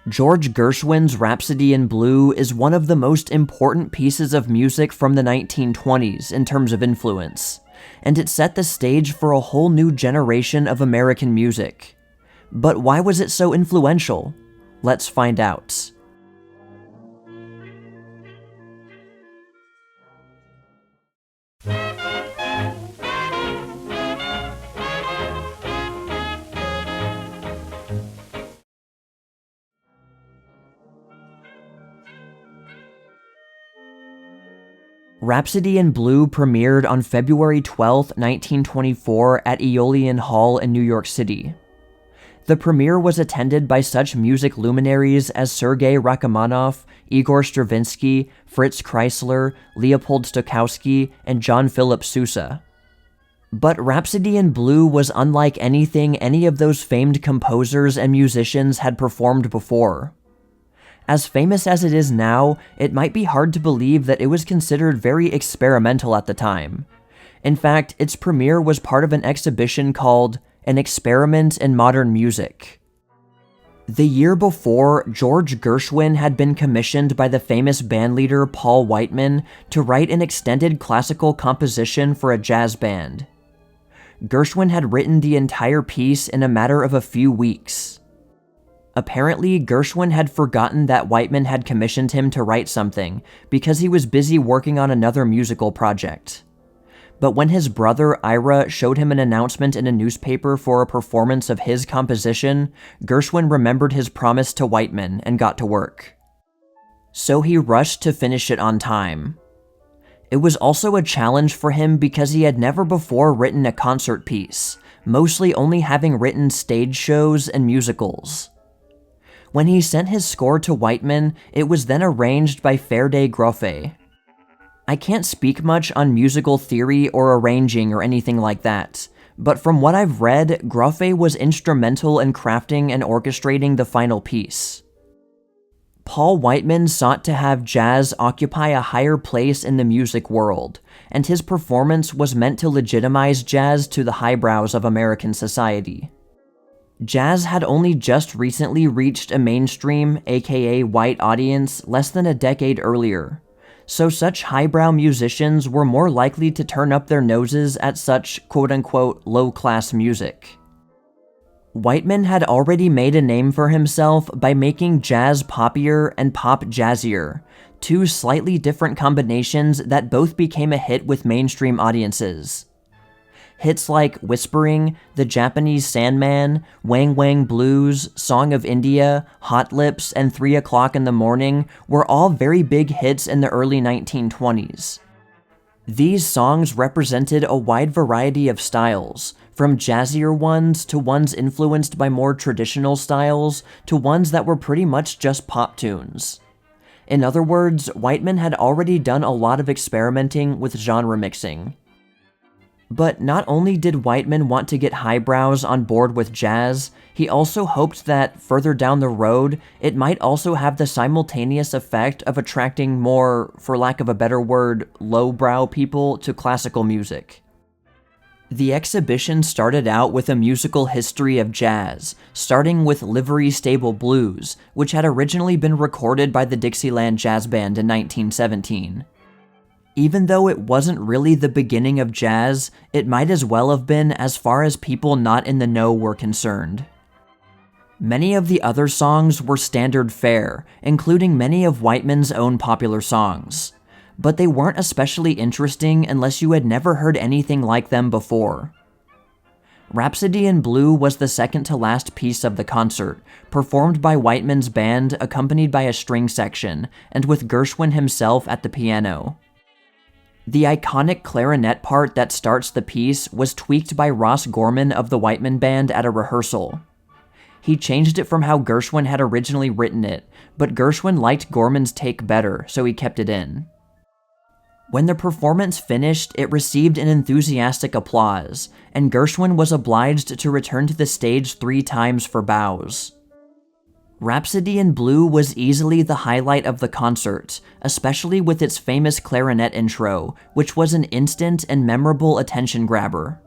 George Gershwin's Rhapsody in Blue is one of the most important pieces of music from the 1920s in terms of influence, and it set the stage for a whole new generation of American music. But why was it so influential? Let's find out. Rhapsody in Blue premiered on February 12, 1924 at Aeolian Hall in New York City. The premiere was attended by such music luminaries as Sergei Rachmaninoff, Igor Stravinsky, Fritz Kreisler, Leopold Stokowski, and John Philip Sousa. But Rhapsody in Blue was unlike anything any of those famed composers and musicians had performed before. As famous as it is now, it might be hard to believe that it was considered very experimental at the time. In fact, its premiere was part of an exhibition called An Experiment in Modern Music. The year before, George Gershwin had been commissioned by the famous bandleader Paul Whiteman to write an extended classical composition for a jazz band. Gershwin had written the entire piece in a matter of a few weeks. Apparently, Gershwin had forgotten that Whiteman had commissioned him to write something because he was busy working on another musical project. But when his brother Ira showed him an announcement in a newspaper for a performance of his composition, Gershwin remembered his promise to Whiteman and got to work. So he rushed to finish it on time. It was also a challenge for him because he had never before written a concert piece, mostly only having written stage shows and musicals. When he sent his score to Whiteman, it was then arranged by Ferde Groffe. I can't speak much on musical theory or arranging or anything like that, but from what I've read, Groffe was instrumental in crafting and orchestrating the final piece. Paul Whiteman sought to have jazz occupy a higher place in the music world, and his performance was meant to legitimize jazz to the highbrows of American society. Jazz had only just recently reached a mainstream, aka white audience, less than a decade earlier, so such highbrow musicians were more likely to turn up their noses at such quote-unquote low-class music. Whiteman had already made a name for himself by making jazz poppier and pop jazzier, two slightly different combinations that both became a hit with mainstream audiences. Hits like Whispering, The Japanese Sandman, Wang Wang Blues, Song of India, Hot Lips, and 3 O'Clock in the Morning were all very big hits in the early 1920s. These songs represented a wide variety of styles, from jazzier ones to ones influenced by more traditional styles to ones that were pretty much just pop tunes. In other words, Whiteman had already done a lot of experimenting with genre mixing. But not only did Whiteman want to get highbrows on board with jazz, he also hoped that, further down the road, it might also have the simultaneous effect of attracting more, for lack of a better word, lowbrow people to classical music. The exhibition started out with a musical history of jazz, starting with Livery Stable Blues, which had originally been recorded by the Dixieland Jazz Band in 1917. Even though it wasn't really the beginning of jazz, it might as well have been as far as people not in the know were concerned. Many of the other songs were standard fare, including many of Whiteman's own popular songs, but they weren't especially interesting unless you had never heard anything like them before. Rhapsody in Blue was the second to last piece of the concert, performed by Whiteman's band accompanied by a string section, and with Gershwin himself at the piano. The iconic clarinet part that starts the piece was tweaked by Ross Gorman of the Whiteman Band at a rehearsal. He changed it from how Gershwin had originally written it, but Gershwin liked Gorman's take better, so he kept it in. When the performance finished, it received an enthusiastic applause, and Gershwin was obliged to return to the stage 3 times for bows. Rhapsody in Blue was easily the highlight of the concert, especially with its famous clarinet intro, which was an instant and memorable attention grabber.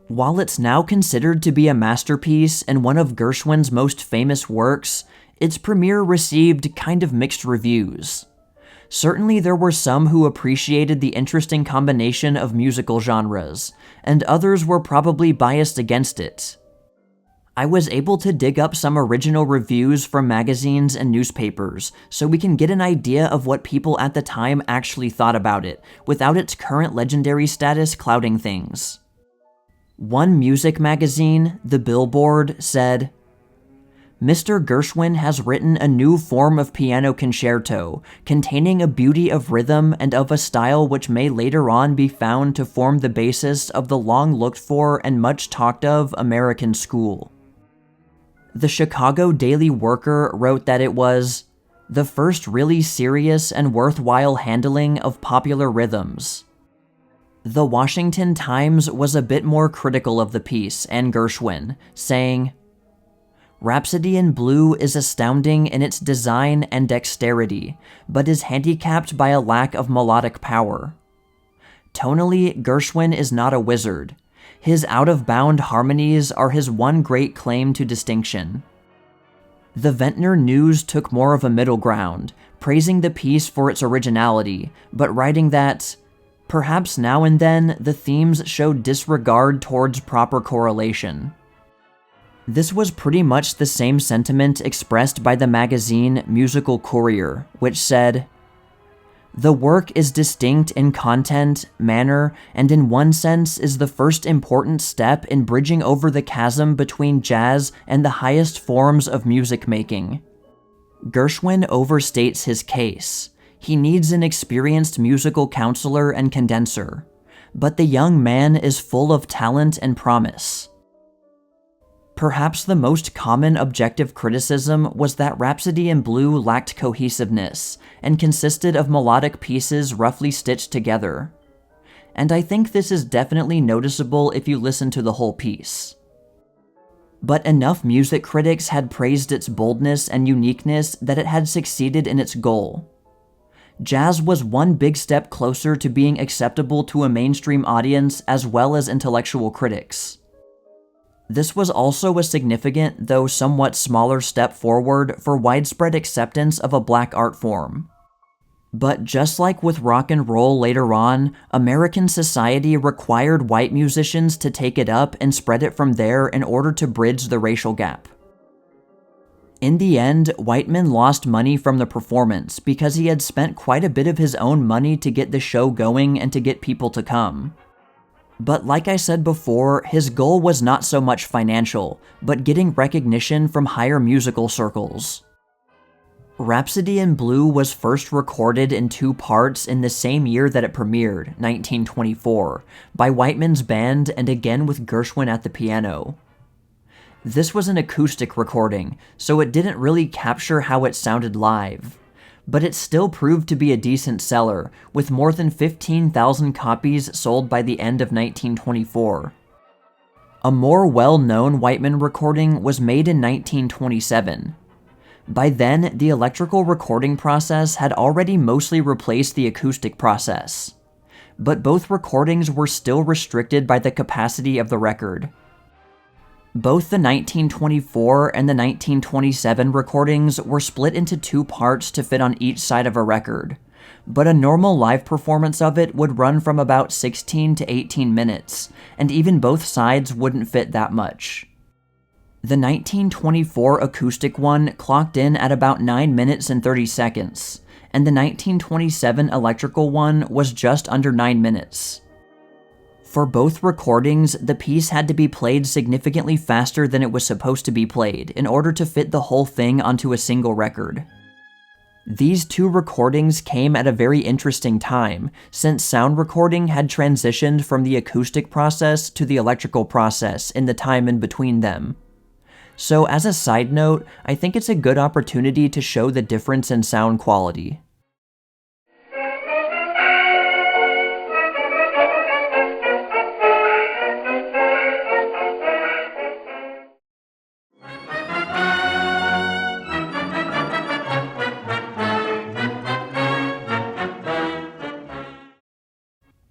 While it's now considered to be a masterpiece and one of Gershwin's most famous works, its premiere received kind of mixed reviews. Certainly there were some who appreciated the interesting combination of musical genres, and others were probably biased against it. I was able to dig up some original reviews from magazines and newspapers, so we can get an idea of what people at the time actually thought about it, without its current legendary status clouding things. One music magazine, The Billboard, said, "Mr. Gershwin has written a new form of piano concerto, containing a beauty of rhythm and of a style which may later on be found to form the basis of the long-looked-for and much-talked-of American school." The Chicago Daily Worker wrote that it was the first really serious and worthwhile handling of popular rhythms. The Washington Times was a bit more critical of the piece and Gershwin, saying, "Rhapsody in Blue is astounding in its design and dexterity, but is handicapped by a lack of melodic power. Tonally, Gershwin is not a wizard. His out-of-bound harmonies are his one great claim to distinction." The Ventnor News took more of a middle ground, praising the piece for its originality, but writing that, "Perhaps now and then the themes showed disregard towards proper correlation." This was pretty much the same sentiment expressed by the magazine Musical Courier, which said, "The work is distinct in content, manner, and in one sense is the first important step in bridging over the chasm between jazz and the highest forms of music making." Gershwin overstates his case. He needs an experienced musical counselor and condenser, but the young man is full of talent and promise. Perhaps the most common objective criticism was that Rhapsody in Blue lacked cohesiveness and consisted of melodic pieces roughly stitched together. And I think this is definitely noticeable if you listen to the whole piece. But enough music critics had praised its boldness and uniqueness that it had succeeded in its goal. Jazz was one big step closer to being acceptable to a mainstream audience as well as intellectual critics. This was also a significant, though somewhat smaller step forward for widespread acceptance of a black art form. But just like with rock and roll later on, American society required white musicians to take it up and spread it from there in order to bridge the racial gap. In the end, Whiteman lost money from the performance because he had spent quite a bit of his own money to get the show going and to get people to come. But like I said before, his goal was not so much financial, but getting recognition from higher musical circles. Rhapsody in Blue was first recorded in 2 parts in the same year that it premiered, 1924, by Whiteman's band and again with Gershwin at the piano. This was an acoustic recording, so it didn't really capture how it sounded live. But it still proved to be a decent seller, with more than 15,000 copies sold by the end of 1924. A more well-known Whiteman recording was made in 1927. By then, the electrical recording process had already mostly replaced the acoustic process. But both recordings were still restricted by the capacity of the record. Both the 1924 and the 1927 recordings were split into 2 parts to fit on each side of a record, but a normal live performance of it would run from about 16 to 18 minutes, and even both sides wouldn't fit that much. The 1924 acoustic one clocked in at about 9 minutes and 30 seconds, and the 1927 electrical one was just under 9 minutes. For both recordings, the piece had to be played significantly faster than it was supposed to be played in order to fit the whole thing onto a single record. These 2 recordings came at a very interesting time, since sound recording had transitioned from the acoustic process to the electrical process in the time in between them. So as a side note, I think it's a good opportunity to show the difference in sound quality.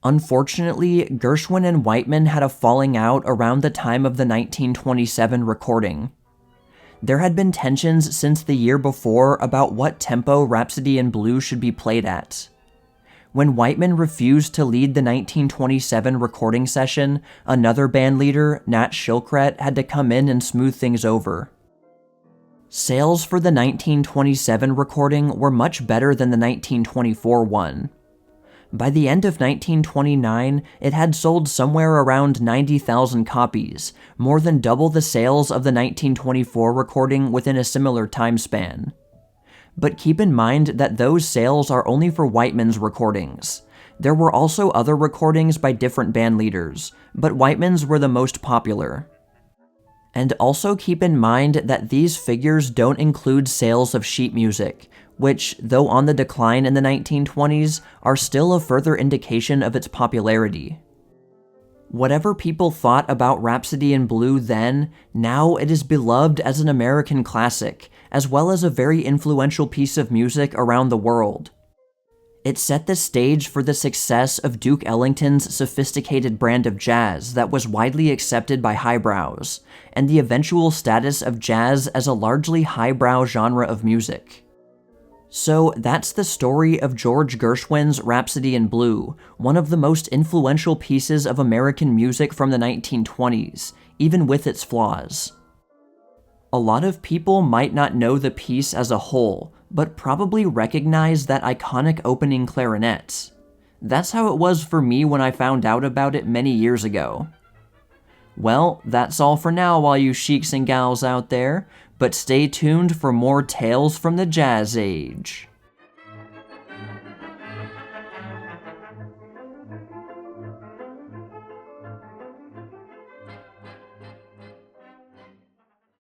Unfortunately, Gershwin and Whiteman had a falling out around the time of the 1927 recording. There had been tensions since the year before about what tempo Rhapsody in Blue should be played at. When Whiteman refused to lead the 1927 recording session, another bandleader, Nat Shilkret, had to come in and smooth things over. Sales for the 1927 recording were much better than the 1924 one. By the end of 1929, it had sold somewhere around 90,000 copies, more than double the sales of the 1924 recording within a similar time span. But keep in mind that those sales are only for Whiteman's recordings. There were also other recordings by different band leaders, but Whiteman's were the most popular. And also keep in mind that these figures don't include sales of sheet music, which, though on the decline in the 1920s, are still a further indication of its popularity. Whatever people thought about Rhapsody in Blue then, now it is beloved as an American classic, as well as a very influential piece of music around the world. It set the stage for the success of Duke Ellington's sophisticated brand of jazz that was widely accepted by highbrows, and the eventual status of jazz as a largely highbrow genre of music. So that's the story of George Gershwin's Rhapsody in Blue, one of the most influential pieces of American music from the 1920s, even with its flaws. A lot of people might not know the piece as a whole, but probably recognize that iconic opening clarinet. That's how it was for me when I found out about it many years ago. Well, that's all for now, all you sheiks and gals out there, but stay tuned for more tales from the Jazz Age.